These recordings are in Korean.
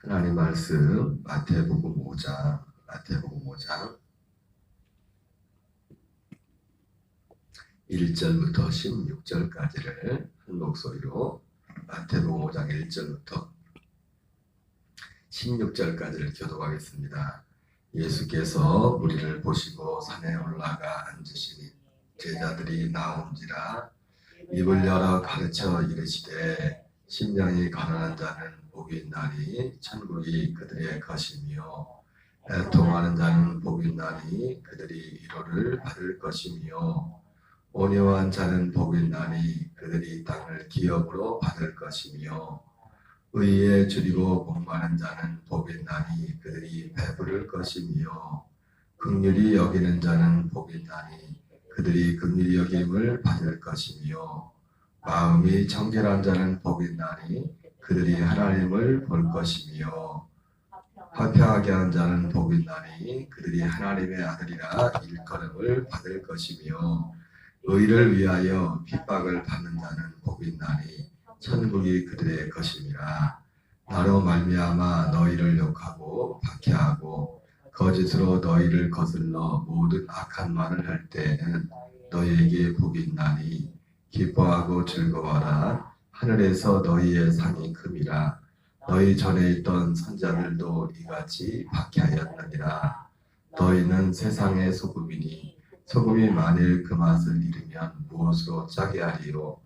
하나님 말씀 마태복음 5장 1절부터 16절까지를 한 목소리로 마태복음 5장 1절부터 16절까지를 교독하겠습니다. 예수께서 무리를 보시고 산에 올라가 앉으시니 제자들이 나온지라 입을 열어 가르쳐 이르시되 심령이 가난한 자는 복이 있나니 천국이 그들의 것이며 애통하는 자는 복이 있나니 그들이 위로를 받을 것이며 온유한 자는 복이 있나니 그들이 땅을 기업으로 받을 것이며 의에 줄이고 복마는 자는 복이 있나니 그들이 배부를 것이며 긍휼히 여기는 자는 복이 있나니 그들이 긍휼히 여김을 받을 것이며 마음이 청결한 자는 복이 있나니 그들이 하나님을 볼 것이며 화평하게 하는 자는 복이 있나니 그들이 하나님의 아들이라 일컬음을 받을 것이며 의를 위하여 핍박을 받는 자는 복이 있나니 천국이 그들의 것임이라. 나로 말미암아 너희를 욕하고 박해하고 거짓으로 너희를 거슬러 모든 악한 말을 할 때에는 너희에게 복이 있나니 기뻐하고 즐거워라. 하늘에서 너희의 상이 큼이라. 너희 전에 있던 선자들도 이같이 박해하였느니라. 너희는 세상의 소금이니 소금이 만일 그 맛을 잃으면 무엇으로 짜게 하리요.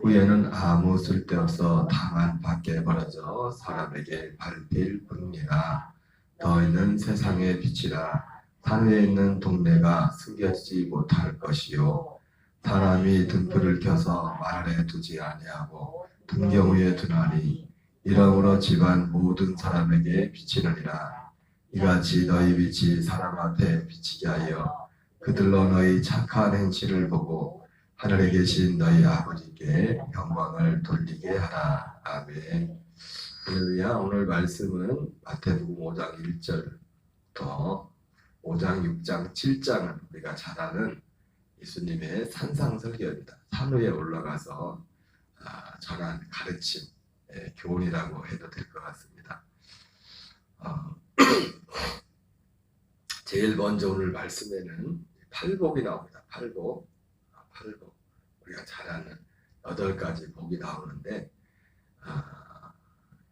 후에는 아무 쓸데없어 다만 밖에 버려져 사람에게 밟힐 뿐이라. 너희는 세상의 빛이라. 산 위에 있는 동네가 숨겨지지 못할 것이요. 사람이 등불을 켜서 말 아래 두지 아니하고 등경 위에 두나니 이러므로 집안 모든 사람에게 비치느니라. 이같이 너희 빛이 사람 앞에 비치게 하여 그들로 너희 착한 행실을 보고 하늘에 계신 너희 아버지께 영광을 돌리게 하라. 아멘. 할렐루야. 오늘 말씀은 마태복음 5장 1절부터 5장, 6장, 7장은 우리가 잘 아는 예수님의 산상설교입니다. 산 위에 올라가서 전한 가르침, 교훈이라고 해도 될 것 같습니다. 제일 먼저 오늘 말씀에는 팔복이 나옵니다. 팔복. 우리가 잘 아는 8가지 복이 나오는데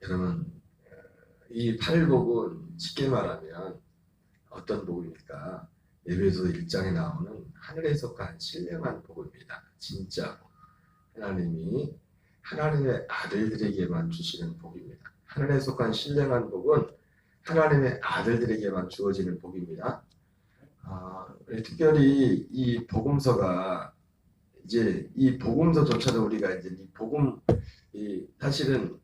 여러분 이 팔복은 쉽게 말하면 어떤 복입니까? 에베소 1장에 나오는 하늘에 속한 신령한 복입니다. 진짜 하나님이 하나님의 아들들에게만 주시는 복입니다. 하늘에 속한 신령한 복은 하나님의 아들들에게만 주어지는 복입니다. 특별히 이 복음서가 이제 이 복음서조차도 우리가 이제 사실은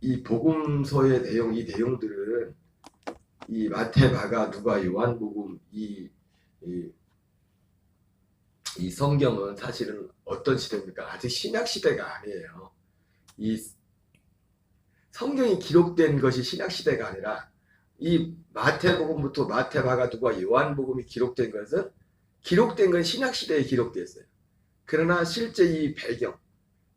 이 복음서의 내용, 이 내용들은 이 마태, 마가, 누가, 요한복음 이 성경은 사실은 어떤 시대입니까? 아직 신약 시대가 아니에요. 이 성경이 기록된 것이 신약 시대가 아니라 이 마태복음부터 마태, 마가, 누가, 요한복음이 기록된 건 신약 시대에 기록됐어요. 그러나 실제 이 배경,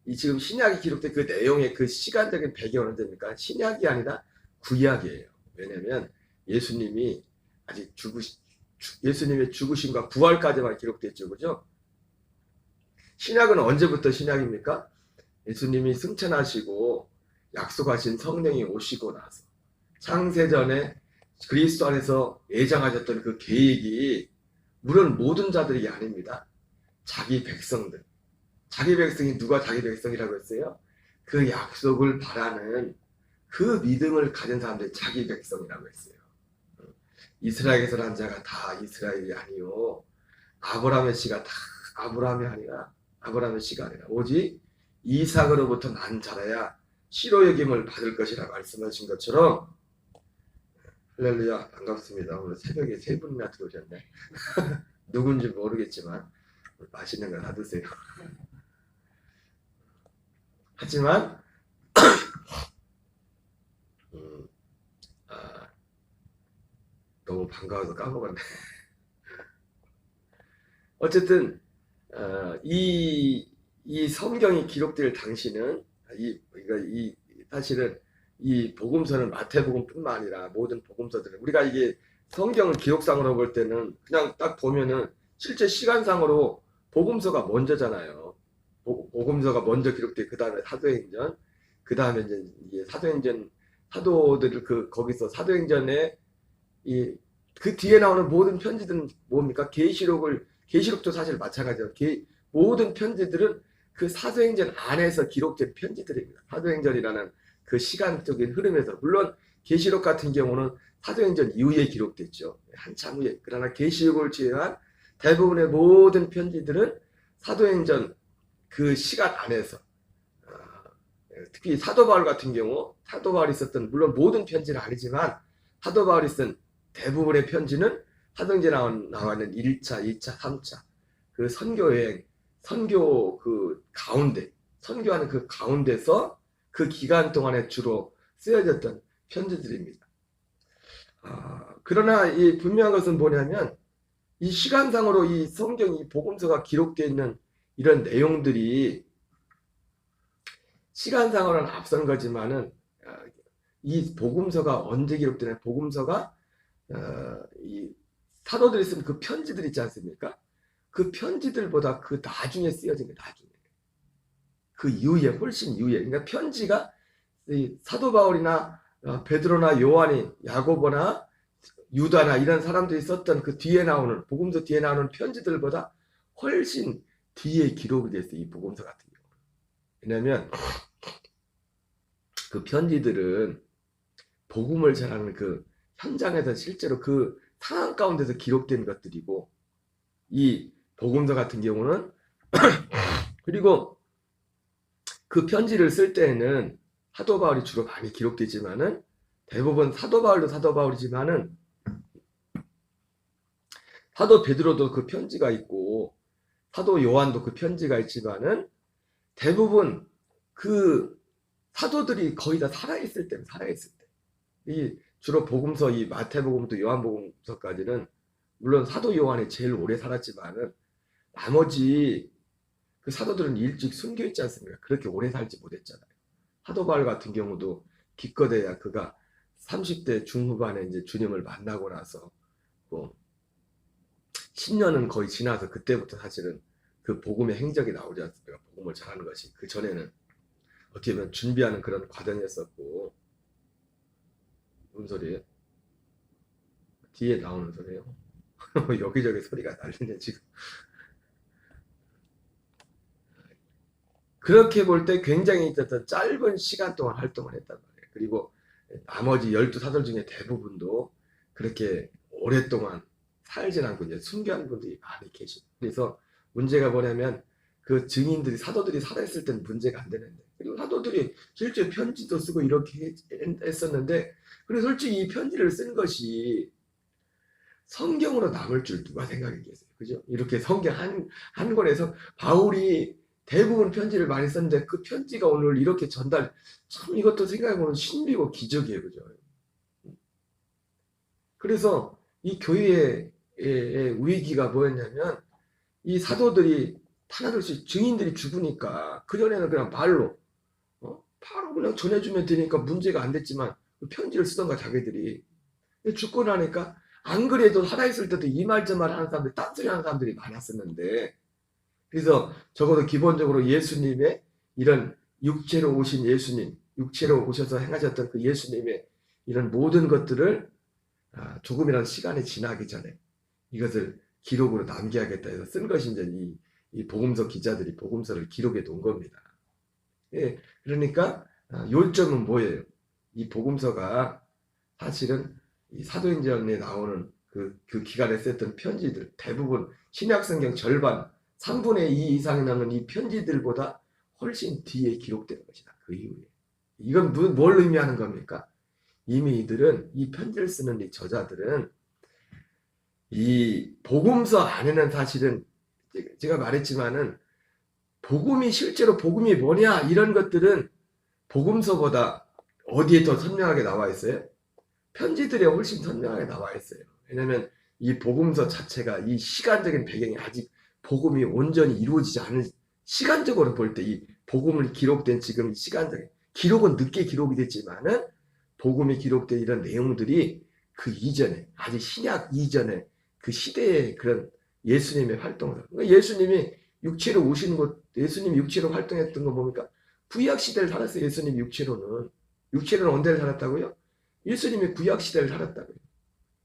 이 지금 신약이 기록된 그 내용의 그 시간적인 배경은 언제입니까? 신약이 아니라 구약이에요. 왜냐하면 예수님이 아직 예수님의 죽으심과 부활까지만 기록됐죠, 그죠? 신약은 언제부터 신약입니까? 예수님이 승천하시고 약속하신 성령이 오시고 나서 창세전에 그리스도 안에서 예정하셨던 그 계획이 물론 모든 자들이 아닙니다. 자기 백성들. 자기 백성이 누가 자기 백성이라고 했어요? 그 약속을 바라는 그 믿음을 가진 사람들이 자기 백성이라고 했어요. 이스라엘에서 난 자가 다 이스라엘이 아니요. 아브라함의 씨가 다 아브라함의 씨가 아니라 오직 이삭으로부터 난 자라야 시로 여김을 받을 것이라 말씀하신 것처럼 할렐루야. 반갑습니다. 오늘 새벽에 3분이나 들어오셨네. 누군지 모르겠지만 맛있는 거 다 드세요. 하지만 너무 반가워서 까먹었네. 어쨌든 이 성경이 기록될 당시는 사실은 이 복음서는 마태복음뿐만 아니라 모든 복음서들은 우리가 이게 성경을 기록상으로 볼 때는 그냥 딱 보면은 실제 시간상으로 복음서가 먼저잖아요. 복음서가 먼저 기록돼 그 다음에 사도행전, 그 다음에 이제 사도행전 사도들을 거기서 사도행전에 그 뒤에 나오는 모든 편지들은 뭡니까? 계시록도 사실 마찬가지예요. 모든 편지들은 그 사도행전 안에서 기록된 편지들입니다. 사도행전이라는 그 시간적인 흐름에서 물론 계시록 같은 경우는 사도행전 이후에 기록됐죠. 한참 후에. 그러나 계시록을 제외한 대부분의 모든 편지들은 사도행전 그 시간 안에서 특히 사도 바울 같은 경우 사도 바울이 썼던 물론 모든 편지는 아니지만 사도 바울이 쓴 대부분의 편지는 사도행전에 나와 있는 1차, 2차, 3차 그 선교여행, 선교 그 가운데 선교하는 그 가운데서 그 기간 동안에 주로 쓰여졌던 편지들입니다. 그러나 이 분명한 것은 뭐냐면 이 시간상으로 이 성경 이 복음서가 기록되어 있는 이런 내용들이 시간상으로는 앞선 거지만은 이 복음서가 언제 기록되냐? 복음서가 이 사도들이 쓴 그 편지들 있지 않습니까? 그 편지들보다 그 나중에 쓰여진 게 나중에 그 이후에 훨씬 이후에 그러니까 편지가 이 사도 바울이나 베드로나 요한이 야고보나 유다나 이런 사람들이 썼던 그 뒤에 나오는 복음서 뒤에 나오는 편지들보다 훨씬 뒤에 기록이 됐어요. 이 복음서 같은 경우. 왜냐하면 그 편지들은 복음을 전하는 그 현장에서 실제로 그 상황 가운데서 기록된 것들이고 이 복음서 같은 경우는 그리고 그 편지를 쓸 때에는 사도 바울이 주로 많이 기록되지만은 대부분 사도 바울도 사도 바울이지만은 사도 베드로도 그 편지가 있고 사도 요한도 그 편지가 있지만은 대부분 그 사도들이 거의 다 살아있을 때 이 주로 복음서 이 마태복음부터 요한복음서까지는 물론 사도 요한이 제일 오래 살았지만은 나머지 그 사도들은 일찍 숨겨 있지 않습니까? 그렇게 오래 살지 못했잖아요. 사도 바울 같은 경우도 기껏해야 그가 30대 중후반에 이제 주님을 만나고 나서 뭐 10년은 거의 지나서 그때부터 사실은 그 복음의 행적이 나오지 않습니까? 복음을 전하는 것이 그 전에는 어떻게 보면 준비하는 그런 과정이었었고 무슨 소리예요? 뒤에 나오는 소리예요? 여기저기 소리가 날리네 지금. 그렇게 볼 때 굉장히 짧은 시간 동안 활동을 했단 말이에요. 그리고 나머지 12사도 중에 대부분도 그렇게 오랫동안 살진 않고 이제 순교한 분들이 많이 계시고 그래서 문제가 뭐냐면 그 증인들이 사도들이 살아있을 때는 문제가 안 되는데 그리고 사도들이 실제 편지도 쓰고 이렇게 했었는데 그리고 솔직히 이 편지를 쓴 것이 성경으로 남을 줄 누가 생각했겠어요. 그죠? 이렇게 성경 한 권에서 바울이 대부분 편지를 많이 썼는데 그 편지가 오늘 이렇게 전달 참 이것도 생각해보면 신비고 기적이에요. 그죠? 그래서 이 교회의 위기가 뭐였냐면 이 사도들이 하나둘씩 증인들이 죽으니까 그전에는 그냥 말로 바로 그냥 전해주면 되니까 문제가 안 됐지만 그 편지를 쓰던가 자기들이 죽고 나니까 안 그래도 살아있을 때도 이 말 저 말 하는 사람들이 딴소리 하는 사람들이 많았었는데 그래서 적어도 기본적으로 예수님의 이런 육체로 오신 예수님 육체로 오셔서 행하셨던 그 예수님의 이런 모든 것들을 조금이라도 시간이 지나기 전에 이것을 기록으로 남겨야겠다 해서 쓴 것이 이제 이 복음서 기자들이 복음서를 기록해 놓은 겁니다. 예, 그러니까 요점은 뭐예요? 이 복음서가 사실은 이 사도행전에 나오는 그 기간에 썼던 편지들 대부분 신약성경 절반 3분의 2 이상이 나오는 이 편지들보다 훨씬 뒤에 기록되는 것이다. 그 이후에. 이건 뭘 의미하는 겁니까? 이미 이들은 이 편지를 쓰는 이 저자들은 이 복음서 안에는 사실은 제가 말했지만은 복음이 실제로 복음이 뭐냐 이런 것들은 복음서보다 어디에 더 선명하게 나와 있어요? 편지들에 훨씬 선명하게 나와 있어요. 왜냐하면 이 복음서 자체가 이 시간적인 배경이 아직 복음이 온전히 이루어지지 않은 시간적으로 볼 때 이 복음을 기록된 지금 시간적인 기록은 늦게 기록이 됐지만은 복음이 기록된 이런 내용들이 그 이전에, 아직 신약 이전에 그 시대의 그런 예수님의 활동을, 그러니까 예수님이 육체로 오시는 것, 예수님이 육체로 활동했던 거 뭡니까? 구약 시대를 살았어요. 예수님이 육체로는 언제를 살았다고요? 예수님이 구약 시대를 살았다고요.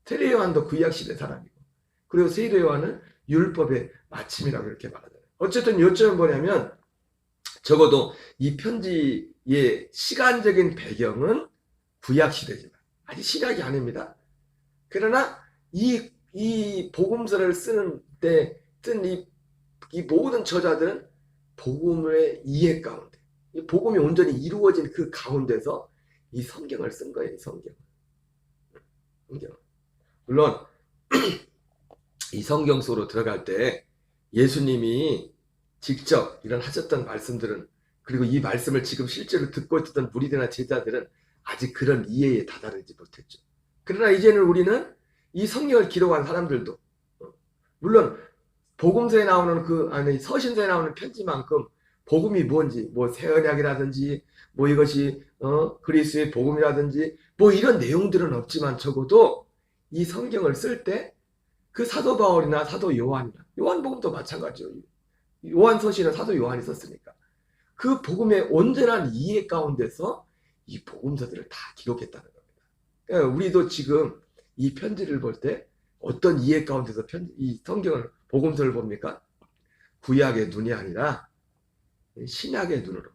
세례 요한도 구약 시대 사람이고, 그리고 세례 요한은 율법의 마침이라고 이렇게 말하잖아요. 어쨌든 요점은 뭐냐면, 적어도 이 편지의 시간적인 배경은 구약 시대지만 아직 신약이 아닙니다. 그러나 이 복음서를 쓰는 때 쓴 이 모든 저자들은 복음의 이해 가운데, 이 복음이 온전히 이루어진 그 가운데서 이 성경을 쓴 거예요. 이 성경. 물론 이 성경 속으로 들어갈 때 예수님이 직접 이런 하셨던 말씀들은, 그리고 이 말씀을 지금 실제로 듣고 있었던 무리들이나 제자들은 아직 그런 이해에 다다르지 못했죠. 그러나 이제는 우리는 이 성경을 기록한 사람들도, 물론 복음서에 나오는 서신서에 나오는 편지만큼 복음이 뭔지, 뭐 새언약이라든지 뭐 이것이 그리스도의 복음이라든지 뭐 이런 내용들은 없지만, 적어도 이 성경을 쓸 때 그 사도 바울이나 사도 요한이나, 요한복음도 마찬가지죠. 요한서신은 사도 요한이 썼으니까 그 복음의 온전한 이해 가운데서 이 복음서들을 다 기록했다는 겁니다. 그러니까 우리도 지금 이 편지를 볼 때 어떤 이해 가운데서 이 성경을, 복음서를 봅니까? 구약의 눈이 아니라 신약의 눈으로.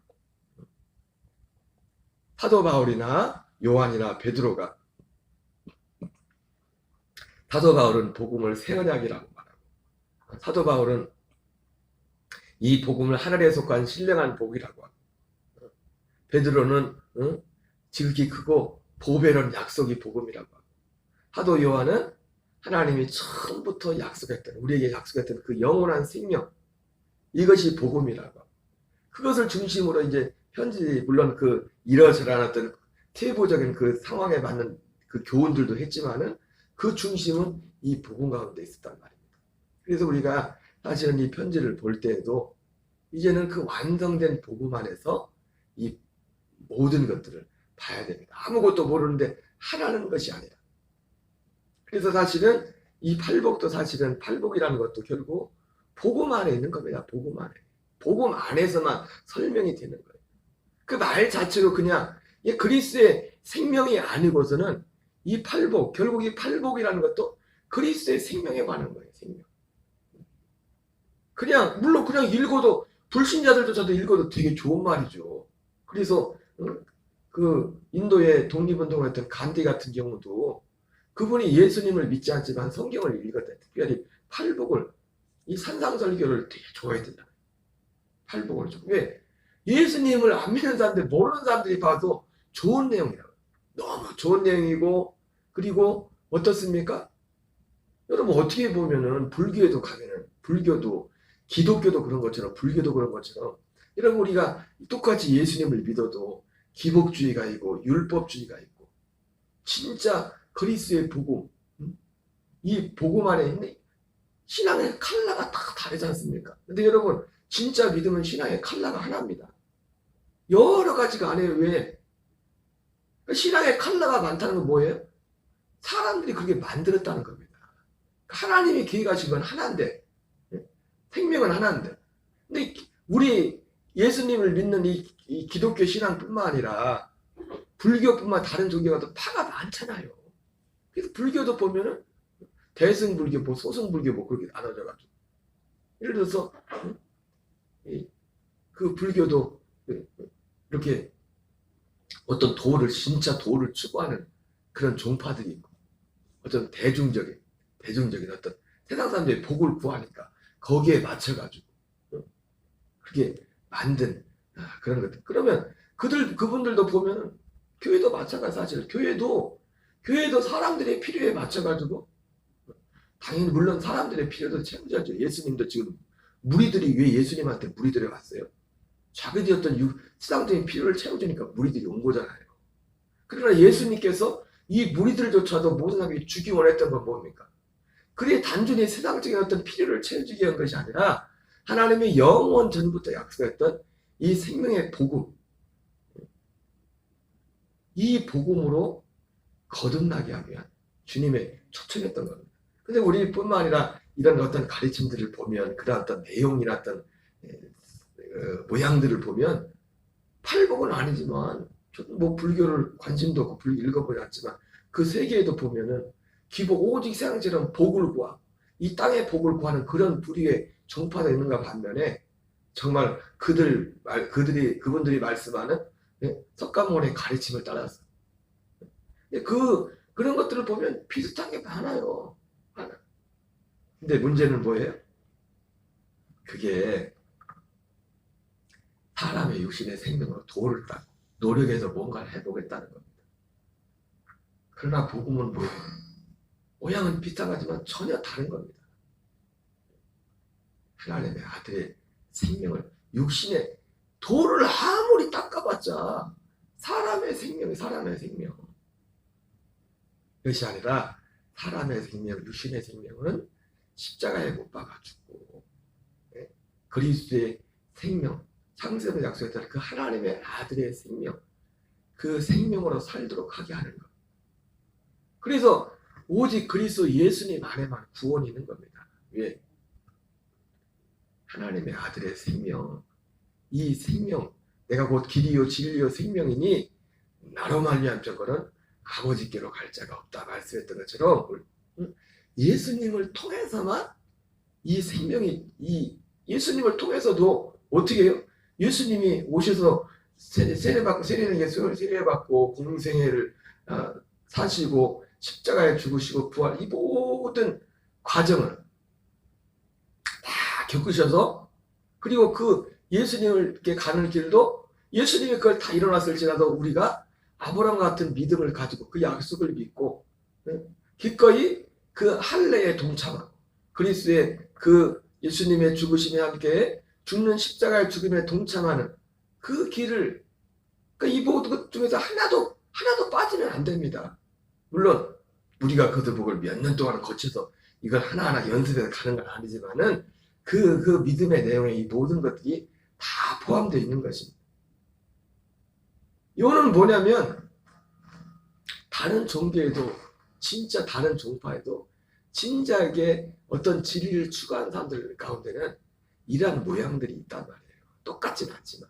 사도 바울이나 요한이나 베드로가, 사도 바울은 복음을 새 언약이라고 말하고, 사도 바울은 이 복음을 하늘에 속한 신령한 복이라고 하고, 베드로는 지극히 크고 보배로운 약속이 복음이라고 하고, 사도 요한은 하나님이 처음부터 약속했던, 우리에게 약속했던 그 영원한 생명, 이것이 복음이라고 하고, 그것을 중심으로 이제 편지, 물론 그 이러저러 않았던 태보적인 그 상황에 맞는 그 교훈들도 했지만은 그 중심은 이 복음 가운데 있었단 말입니다. 그래서 우리가 사실은 이 편지를 볼 때에도 이제는 그 완성된 복음 안에서 이 모든 것들을 봐야 됩니다. 아무것도 모르는데 하라는 것이 아니라. 그래서 사실은 이 팔복도, 사실은 팔복이라는 것도 결국 복음 안에 있는 겁니다. 복음 안에. 복음 안에서만 설명이 되는 거예요. 그 말 자체로 그냥 그리스도의 생명이 아니고서는 이 팔복, 결국 이 팔복이라는 것도 그리스도의 생명에 관한 거예요. 생명. 그냥 물론 그냥 읽어도, 불신자들조차도 읽어도 되게 좋은 말이죠. 그래서 그 인도의 독립운동을 했던 간디 같은 경우도 그분이 예수님을 믿지 않지만 성경을 읽었대. 특별히 팔복을, 이 산상설교를 되게 좋아했잖아요. 팔복을 좀. 왜? 예수님을 안 믿는 사람들, 모르는 사람들이 봐도 좋은 내용이라고. 너무 좋은 내용이고, 그리고 어떻습니까? 여러분 어떻게 보면은 불교에도 가면은, 불교도, 기독교도 그런 것처럼, 불교도 그런 것처럼, 여러분 우리가 똑같이 예수님을 믿어도 기복주의가 있고 율법주의가 있고, 진짜 그리스도의 복음, 이 복음 안에 있는 신앙의 컬러가 다 다르지 않습니까? 근데 여러분 진짜 믿음은 신앙의 컬러가 하나입니다. 여러 가지가 아니에요. 왜? 신앙의 컬러가 많다는 건 뭐예요? 사람들이 그렇게 만들었다는 겁니다. 하나님이 계획하신 건 하나인데, 생명은 하나인데, 근데 우리 예수님을 믿는 이 기독교 신앙뿐만 아니라 불교뿐만, 다른 종교가 또 파가 많잖아요. 그래서 불교도 보면은 대승불교, 뭐 소승불교 뭐 그렇게 나눠져가지고, 예를 들어서 그 불교도 이렇게 어떤 도를, 진짜 도를 추구하는 그런 종파들이 있고, 어떤 대중적인 어떤 세상 사람들이 복을 구하니까 거기에 맞춰가지고 그게 만든 그런 것들. 그러면 그분들도 보면은 교회도 마찬가지. 사실 교회도 사람들의 필요에 맞춰가지고, 당연히 물론 사람들의 필요도 채워져야죠. 예수님도 지금 무리들이 왜 예수님한테 무리들이 왔어요? 자기들이 어떤 세상적인 필요를 채워주니까 무리들이 온 거잖아요. 그러나 예수님께서 이 무리들조차도 모든 사람이 주기 원했던 건 뭡니까? 그게 단순히 세상적인 어떤 필요를 채워주기 위한 것이 아니라 하나님의 영원 전부터 약속했던 이 생명의 복음, 이 복음으로 거듭나게 하기 위한 주님의 초청했던 겁니다. 근데 우리뿐만 아니라 이런 어떤 가르침들을 보면 그런 어떤 내용이나 어떤 모양들을 보면 팔복은 아니지만 저도 뭐 불교를 관심도 없고 불교 읽어보지 않지만 그 세계에도 보면은 기복 오직 세상처럼 복을 구하 이 땅의 복을 구하는 그런 부류의 정파가 있는가 반면에 정말 그분들이 말씀하는 석가모니의 가르침을 따라서 그런 것들을 보면 비슷한 게 많아요. 많아. 근데 문제는 뭐예요? 그게 사람의 육신의 생명으로 도를 따고 노력해서 뭔가를 해보겠다는 겁니다. 그러나 복음은 뭐예요? 모양은 비슷하지만 전혀 다른 겁니다. 하나님의 아들의 생명을 육신의 돌을 아무리 닦아봤자 사람의 생명 그것이 아니라 사람의 생명, 육신의 생명은 십자가에 못 박아주고 그리스도의 생명, 창세의 약속했던 그 하나님의 아들의 생명, 그 생명으로 살도록 하게 하는 것. 그래서 오직 그리스도 예수님 안에만 구원이 있는 겁니다. 왜? 하나님의 아들의 생명, 이 생명, 내가 곧 길이요 진리요 생명이니 나로 말미암 자고는 아버지께로 갈 자가 없다 말씀했던 것처럼 예수님을 통해서만 이 생명이 예수님을 통해서도 어떻게 해요? 예수님이 오셔서 세례받고 공생애를 사시고 십자가에 죽으시고 부활 이 모든 과정을 다 겪으셔서 그리고 그 예수님께 가는 길도 예수님이 그걸 다 일어났을지라도 우리가 아브라함 같은 믿음을 가지고 그 약속을 믿고 기꺼이 그 할례에 동참하고 그리스도의 그 예수님의 죽으심에 함께 죽는 십자가의 죽음에 동참하는 그 길을 이 모든 것 중에서 하나도 빠지면 안 됩니다. 물론 우리가 그 복을 몇 년 동안 거쳐서 이걸 하나하나 연습해서 가는 건 아니지만은 그 믿음의 내용에 이 모든 것들이 다 포함되어 있는 것입니다. 이거는 뭐냐면 다른 종교에도 진짜 다른 종파에도 진지하게 어떤 진리를 추구하는 사람들 가운데는 이러한 모양들이 있단 말이에요. 똑같진 않지만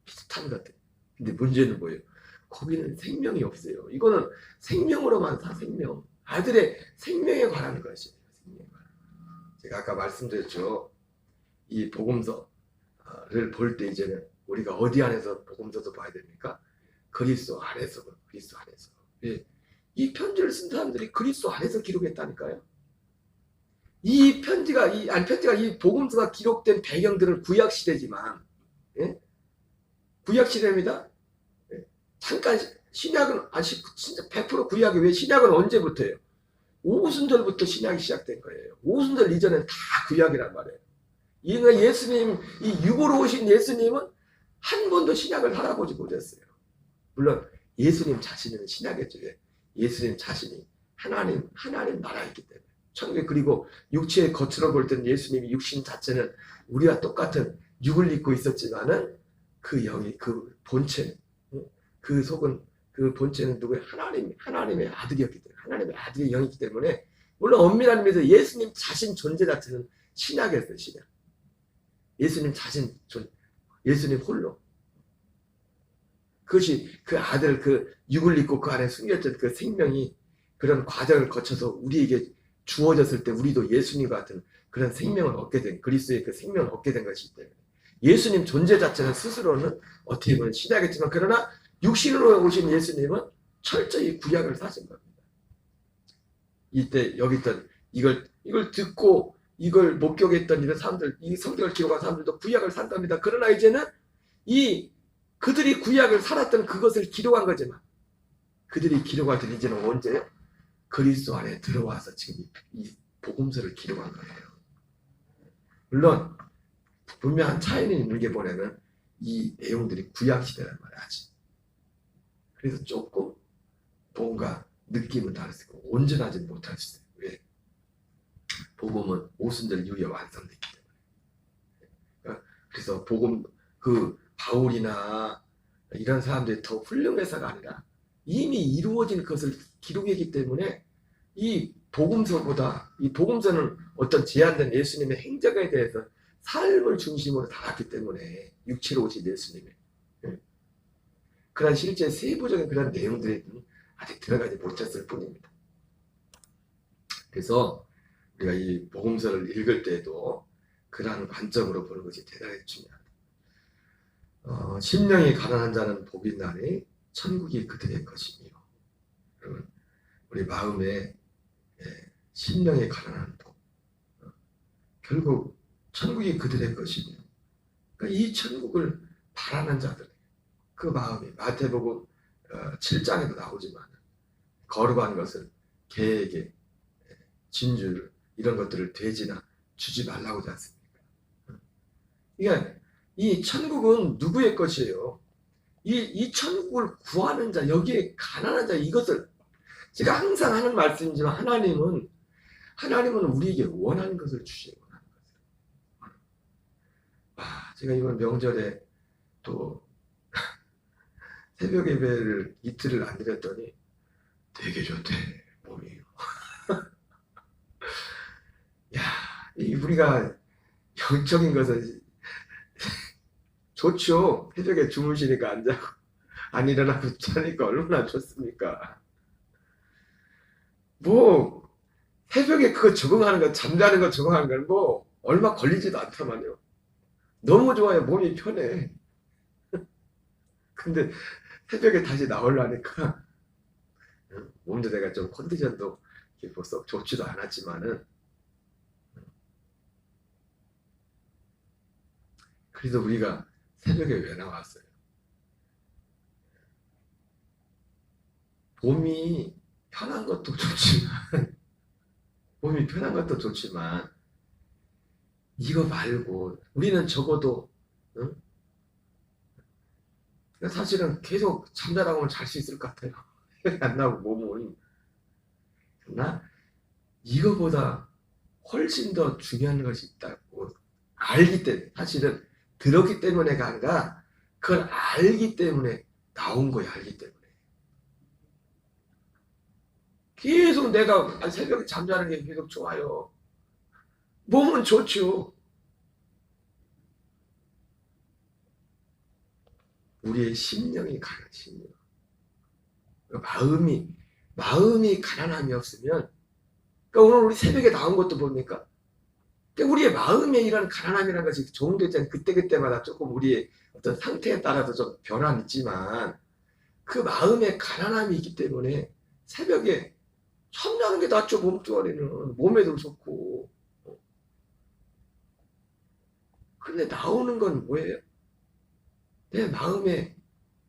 비슷한 것들. 근데 문제는 뭐예요? 거기는 생명이 없어요. 이거는 생명으로만 사 생명. 아들의 생명에 관한 것이에요. 생명에 관한. 제가 아까 말씀드렸죠. 이 복음서를 볼 때 이제는 우리가 어디 안에서 복음서도 봐야 됩니까? 그리스도 안에서. 예. 이 편지를 쓴 사람들이 그리스도 안에서 기록했다니까요. 이 복음서가 기록된 배경들은 구약 시대지만, 예? 구약 시대입니다. 예. 잠깐 신약은 진짜 100% 구약이 왜 신약은 언제부터예요? 오순절부터 신약이 시작된 거예요. 오순절 이전엔 다 구약이란 말이에요. 이거 예수님, 이 육으로 오신 예수님은 한 번도 신약을 살아보지 못했어요. 물론 예수님 자신은 신약이죠. 예수님 자신이 하나님 나라였기 때문에. 천국에 그리고 육체의 겉으로 볼 때는 예수님이 육신 자체는 우리와 똑같은 육을 입고 있었지만은 그 본체, 그 속은 그 본체는 누구예요? 하나님의 아들이었기 때문에 하나님의 아들의 영이기 때문에 물론 엄밀한 의미에서 예수님 자신 존재 자체는 신약이었어요. 신약. 예수님 홀로. 그것이 그 아들 그 육을 입고 그 안에 숨겼던 그 생명이 그런 과정을 거쳐서 우리에게 주어졌을 때 우리도 예수님 같은 그런 생명을 얻게 된 그리스도의 그 생명을 얻게 된 것이기 때문에 예수님 존재 자체는 스스로는 어떻게 보면 신약이지만 그러나 육신으로 오신 예수님은 철저히 구약을 사신 겁니다. 이때 여기 있던 이걸 듣고 이걸 목격했던 이런 사람들, 이 성경을 기록한 사람들도 구약을 산답니다. 그러나 이제는 그들이 구약을 살았던 그것을 기록한 거지만 그들이 기록할 때 이제는 언제 그리스도 안에 들어와서 지금 이 복음서를 기록한 거예요. 물론 분명한 차이는 있는 게 뭐냐면 이 내용들이 구약 시대란 말이야 아직. 그래서 조금 뭔가 느낌은 다를 수 있고 온전하지는 못할 수 있어요. 왜? 복음은 오순절 이후에 완성됐기 때문에. 그래서 복음 바울이나 이런 사람들이 더 훌륭해서가 아니라 이미 이루어진 것을 기록했기 때문에 이 복음서보다 이 복음서는 어떤 제한된 예수님의 행적에 대해서 삶을 중심으로 다뤘기 때문에 675 오신 예수님의 그런 실제 세부적인 그런 내용들이 아직 들어가지 못했을 뿐입니다. 그래서 우리가 이 복음서를 읽을 때에도 그러한 관점으로 보는 것이 대단히 중요합니다. 심령이 가난한 자는 복이 있나니 천국이 그들의 것이며, 여러분 우리 마음에 심령이 가난한 복, 결국 천국이 그들의 것이며, 그러니까 이 천국을 바라는 자들 그 마음이 마태복음 7장에도 나오지만 거룩한 것을 개에게 진주를 이런 것들을 돼지나 주지 말라고 하지 않습니까? 그러니까 이 천국은 누구의 것이에요? 이 천국을 구하는 자, 여기에 가난한 자, 이것을 제가 항상 하는 말씀이지만 하나님은 우리에게 원하는 것을 주시고 원하는 것을. 제가 이번 명절에 또 새벽 예배를 이틀을 안 드렸더니 되게 좋대 몸이. 야, 우리가 영적인 것은 좋죠. 새벽에 주무시니까 안 자고 안 일어나고 자니까 얼마나 좋습니까? 뭐 새벽에 그거 적응하는 거, 잠자는 거 적응하는 건 뭐 얼마 걸리지도 않다만요. 너무 좋아요. 몸이 편해. 근데 새벽에 다시 나오려니까 몸도 내가 좀 컨디션도 썩 좋지도 않았지만은 그래도 우리가 새벽에 왜 나왔어요? 몸이 편한 것도 좋지만 이거 말고 우리는 적어도 사실은 계속 잠자라고 하면 잘 수 있을 것 같아요. 안 나고 몸은. 그러나 이거보다 훨씬 더 중요한 것이 있다고 알기 때문에, 사실은 들었기 때문에가 아니라 그걸 알기 때문에 나온 거야. 알기 때문에. 계속 내가 새벽에 잠자는 게 계속 좋아요. 몸은 좋죠. 우리의 심령이 가난, 심령. 마음이 가난함이 없으면, 그러니까 오늘 우리 새벽에 나온 것도 뭡니까? 그러니까 우리의 마음에 이런 가난함이라는 것이 적용되지 그때그때마다 조금 우리의 어떤 상태에 따라서 좀 변화는 있지만, 그 마음에 가난함이 있기 때문에 새벽에 잠자는 게 낫죠. 몸뚱아리는 몸에도 좋고. 근데 나오는 건 뭐예요? 내 마음에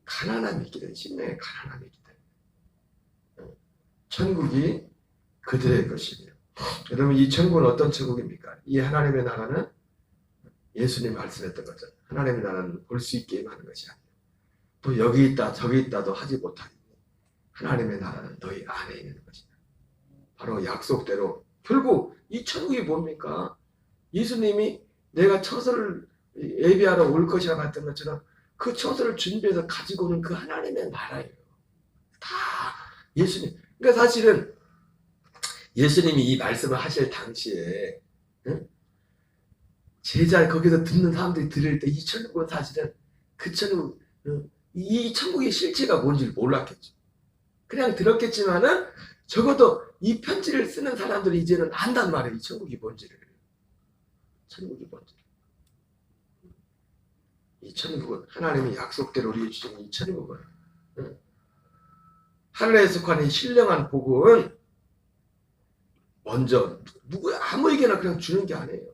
가난함이 있기 때문에, 심령에 가난함이 있기 때문에 천국이 그들의 것이며, 여러분 이 천국은 어떤 천국입니까? 이 하나님의 나라는 예수님 말씀했던 것처럼 하나님의 나라는 볼 수 있게 하는 것이 아니에요. 또 여기 있다 저기 있다도 하지 못하니 하나님의 나라는 너희 안에 있는 것이다. 바로 약속대로 결국 이 천국이 뭡니까? 예수님이 내가 처소를 예비하러 올 것이라 했던 것처럼 그 처소를 준비해서 가지고 오는 그 하나님의 나라예요. 다 예수님. 그러니까 사실은 예수님이 이 말씀을 하실 당시에 제자 거기서 듣는 사람들이 들을 때 이 천국은 사실은 그 천국, 이 천국의 실체가 뭔지 몰랐겠죠. 그냥 들었겠지만은 적어도 이 편지를 쓰는 사람들이 이제는 안단 말이에요. 이 천국이 뭔지를. 천국이 뭔지. 이 천국은 하나님이 약속대로 우리에게 주신 이 천국은 하늘에 속한 이 신령한 복은 먼저 아무에게나 그냥 주는 게 아니에요.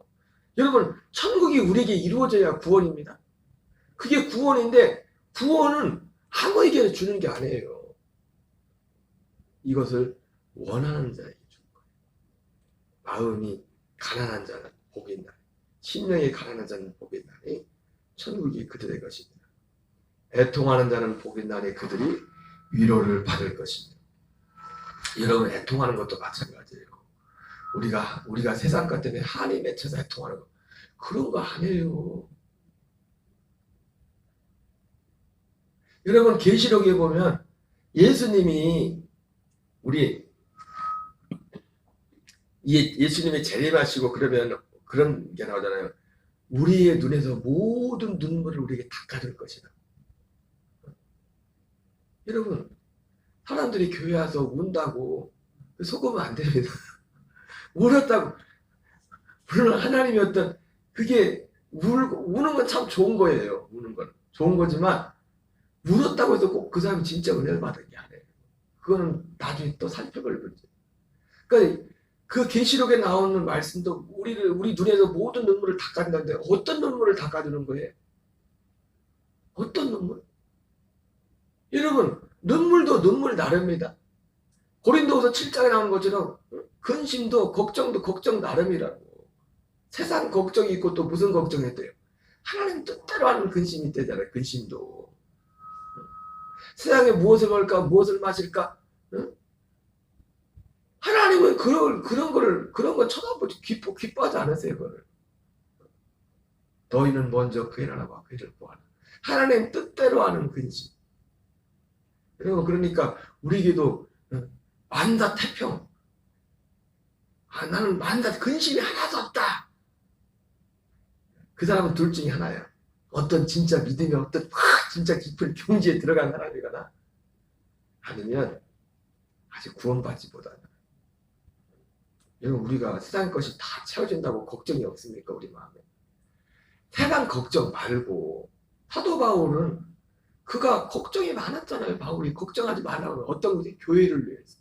여러분 천국이 우리에게 이루어져야 구원입니다. 그게 구원인데 구원은 아무에게나 주는 게 아니에요. 이것을 원하는 자에게 주는 거예요. 마음이 가난한 자는 복이 있나니, 심령이 가난한 자는 복이 있나니 천국이 그들의 것입니다. 애통하는 자는 복이 있나니 그들이 위로를 받을 것입니다. 여러분 애통하는 것도 마찬가지예요. 우리가 세상 것 때문에 한이 맺혀서 애통하는 거 그런 거 아니에요. 여러분 계시록에 보면 예수님이 우리 예수님이 재림하시고 그러면 그런 게 나오잖아요. 우리의 눈에서 모든 눈물을 우리에게 닦아줄 것이다. 여러분, 사람들이 교회 와서 운다고 속으면 안 됩니다. 울었다고. 물론 하나님이 어떤 그게 우는 건 참 좋은 거예요. 우는 건 좋은 거지만 울었다고 해서 꼭 그 사람이 진짜 은혜를 받은 게 아니에요. 그거는 나중에 또 살펴볼 문제. 그러니까 그 계시록에 나오는 말씀도 우리 눈에서 모든 눈물을 닦아준다는데 어떤 눈물을 닦아주는 거예요? 어떤 눈물? 여러분, 눈물도 눈물 나름이다. 고린도후서 7장에 나오는 것처럼 근심도 걱정도 걱정 나름이라고. 세상 걱정이 있고 또 무슨 걱정이 있대요? 하나님 뜻대로 하는 근심이 있대잖아요. 근심도. 세상에 무엇을 먹을까, 무엇을 마실까? 응? 하나님은 그런 걸 쳐다보지 기뻐하지 않으세요, 그걸. 너희는 먼저 그의 나라와 그를 구하라. 하나님 뜻대로 하는 근심. 여러분, 그러니까 우리에게도 만다 태평. 나는 만다 근심이 하나도 없다. 그 사람은 둘 중에 하나야. 어떤 진짜 믿음이 어떤 진짜 깊은 경지에 들어간 사람이거나 아니면 아직 구원받지 못하는. 여러분, 우리가 세상 것이 다 채워진다고 걱정이 없습니까? 우리 마음에. 세상 걱정 말고 사도 바울은 그가 걱정이 많았잖아요. 바울이 걱정하지 말라고. 어떤 것이 교회를 위해서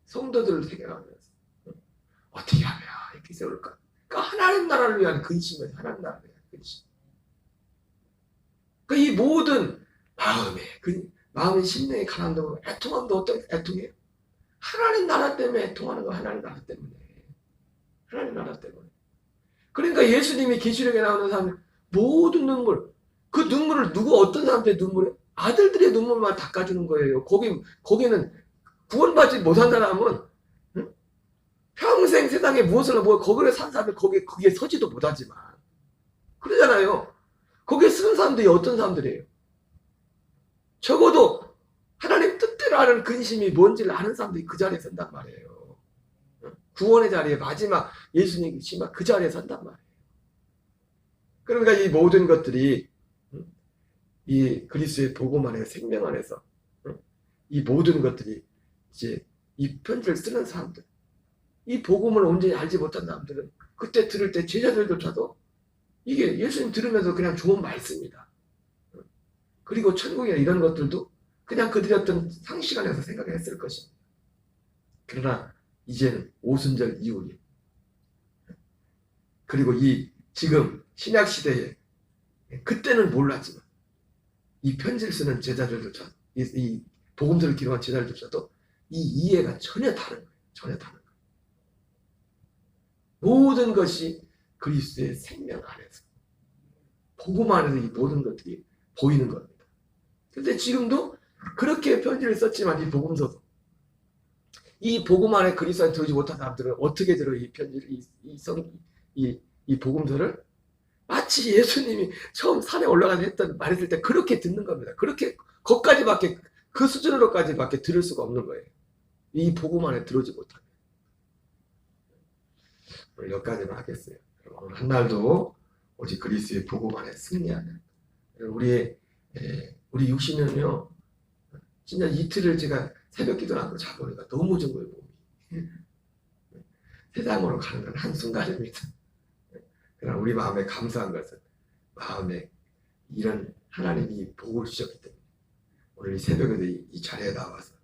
성도들을 생각하면서 어떻게 하면 이렇게 세울까? 그러니까 하나님 나라를 위한 근심은 하나님 나라를 위한 근심. 그러니까 이 모든 마음의 심령의 가난도 애통함도 어떤 애통이에요? 하나님 나라 때문에 애통하는 거. 하나님 나라 때문에. 하나님 나라 때문에. 그러니까 예수님이 계시록에 나오는 사람 모든 눈물, 그 눈물을 어떤 사람들의 눈물을 아들들의 눈물만 닦아주는 거예요. 거기는 구원받지 못한 사람은 평생 세상에 무엇을 거기에 산 사람이 거기에 서지도 못하지만 그러잖아요. 거기에 쓰는 사람들이 어떤 사람들이에요? 적어도 하나님 뜻대로 하는 근심이 뭔지를 아는 사람들이 그 자리에 선단 말이에요. 구원의 자리에 마지막 예수님이 계시면 그 자리에 선단 말이에요. 그러니까 이 모든 것들이 이 그리스도의 복음 안에 생명 안에서 이 모든 것들이 이제 이 편지를 쓰는 사람들, 이 복음을 온전히 알지 못한 사람들은 그때 들을 때 제자들조차도 이게 예수님 들으면서 그냥 좋은 말씀이다. 그리고 천국이나 이런 것들도 그냥 그들이 어떤 상식 안에서 생각을 했을 것입니다. 그러나 이제는 오순절 이후에 그리고 이 지금 신약 시대에 그때는 몰랐지만 이 편지를 쓰는 제자들조차 이 복음서를 기록한 제자들조차도 이 이해가 전혀 다른 거예요. 전혀 다른 거예요. 모든 것이 그리스도의 생명 안에서 복음 안에서 이 모든 것들이 보이는 겁니다. 그런데 지금도 그렇게 편지를 썼지만 이 복음서도 이 복음 안에 그리스도 안에 들어오지 못한 사람들은 어떻게 들어 이 편지를 이 복음서를 마치 예수님이 처음 산에 올라가서 말했을 때 그렇게 듣는 겁니다. 그렇게 거기까지밖에 그 수준으로까지밖에 들을 수가 없는 거예요. 이 복음 안에 들어오지 못하면. 오늘 여기까지만 하겠어요. 오늘 한 날도 오직 그리스도의 복음 안에 승리하는 우리 육신은요 진짜 이틀을 제가 새벽 기도를 하고 자보니까 너무 준 거예요. 몸이. 세상으로 가는 건 한순간입니다. 그러나 우리 마음에 감사한 것은 마음에 이런 하나님이 복을 주셨기 때문에 오늘 이 새벽에도 이 자리에 나와서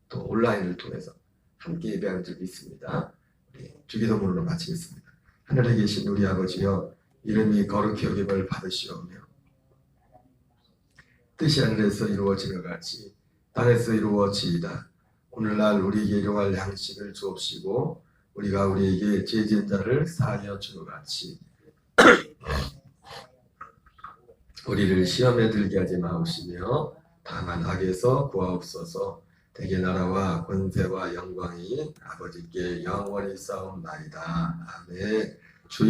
또 온라인을 통해서 함께 예배하는 줄 믿습니다. 우리 주기도문으로 마치겠습니다. 하늘에 계신 우리 아버지여 이름이 거룩히 여김을 받으시오며 뜻이 하늘에서 이루어지는 것 같이 땅에서 이루어지이다. 오늘날 우리에게 일용할 양식을 주옵시고 우리가 우리에게 죄 지은 자를 사하여 주는 것 같이 우리를 시험에 들게 하지 마옵시며 다만 악에서 구하옵소서. 대개 나라와 권세와 영광이 아버지께 영원히 싸움나이다. 아멘. 주여